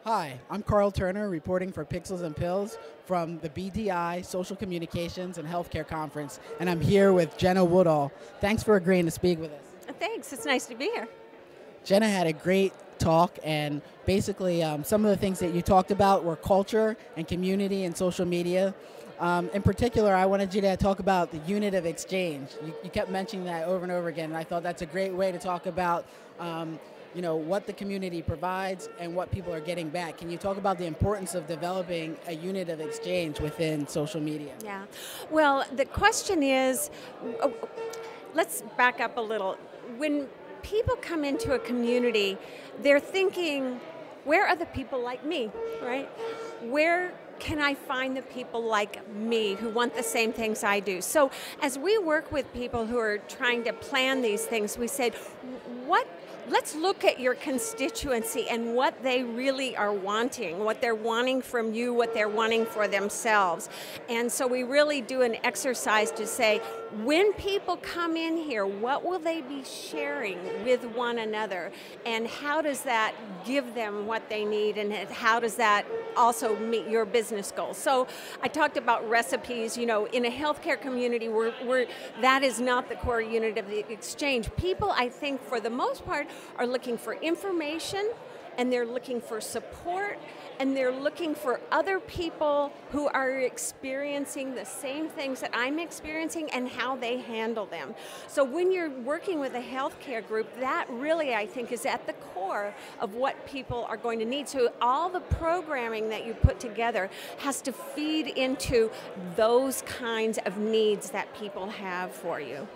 Hi, I'm Carl Turner, reporting for Pixels and Pills from the BDI Social Communications and Healthcare Conference, and I'm here with Jenna Woodul. Thanks for agreeing to speak with us. Thanks, it's nice to be here. Jenna had a great talk, and basically some of the things that you talked about were culture and community and social media. In particular, I wanted you to talk about the unit of exchange. You kept mentioning that over and over again, and I thought that's a great way to talk about what the community provides and what people are getting back. Can you talk about the importance of developing a unit of exchange within social media? Yeah, well, the question is, let's back up a little. When people come into a community, they're thinking, where are the people like me, right? Where can I find the people like me who want the same things I do? So as we work with people who are trying to plan these things, we said, let's look at your constituency and what they really are wanting, what they're wanting from you, what they're wanting for themselves. And so we really do an exercise to say, when people come in here, what will they be sharing with one another? And how does that give them what they need? And how does that also meet your business goals? So I talked about recipes. In a healthcare community, that is not the core unit of the exchange. People, I think, for the most part, are looking for information, and they're looking for support, and they're looking for other people who are experiencing the same things that I'm experiencing and how they handle them. So when you're working with a healthcare group, that really, I think, is at the core of what people are going to need. So all the programming that you put together has to feed into those kinds of needs that people have for you.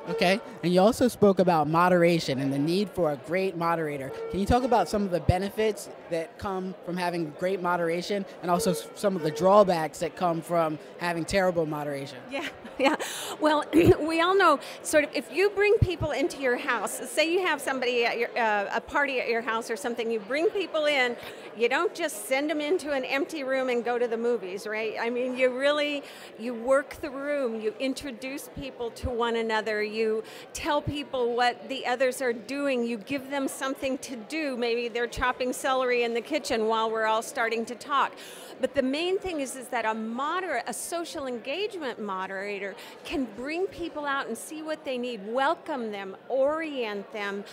Okay, and you also spoke about moderation and the need for a great moderator. Can you talk about some of the benefits that come from having great moderation and also some of the drawbacks that come from having terrible moderation? Yeah. Well, we all know, sort of, if you bring people into your house, say you have somebody at a party at your house or something, you bring people in, you don't just send them into an empty room and go to the movies, right? I mean, you work the room, you introduce people to one another, you tell people what the others are doing, you give them something to do. Maybe they're chopping celery in the kitchen while we're all starting to talk. But the main thing is that a social engagement moderator can bring people out and see what they need, welcome them, orient them,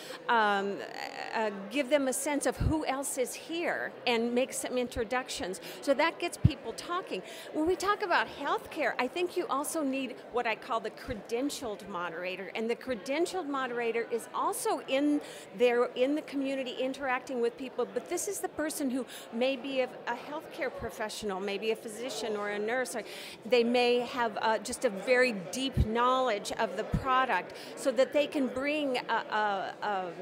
give them a sense of who else is here, and make some introductions. So that gets people talking. When we talk about healthcare, I think you also need what I call the credentialed moderator. And the credentialed moderator is also in the community interacting with people, but this is the person who may be a healthcare professional, maybe a physician or a nurse. Or they may have just a very deep knowledge of the product so that they can bring a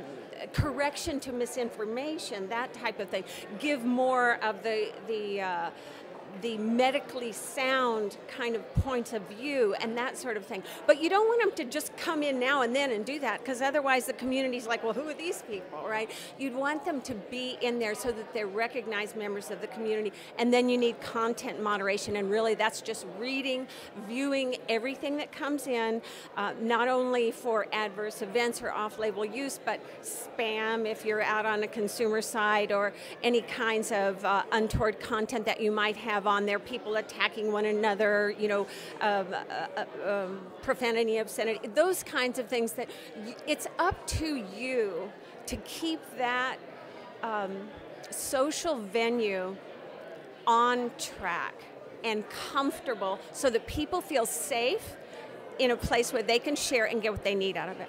correction to misinformation, that type of thing. Give more of the medically sound kind of point of view and that sort of thing. But you don't want them to just come in now and then and do that, because otherwise the community's like, well, who are these people, right? You'd want them to be in there so that they're recognized members of the community. And then you need content moderation, and really that's just reading, viewing everything that comes in, not only for adverse events or off-label use, but spam if you're out on a consumer side, or any kinds of untoward content that you might have on there, people attacking one another, profanity, obscenity, those kinds of things. That it's up to you to keep that social venue on track and comfortable so that people feel safe in a place where they can share and get what they need out of it.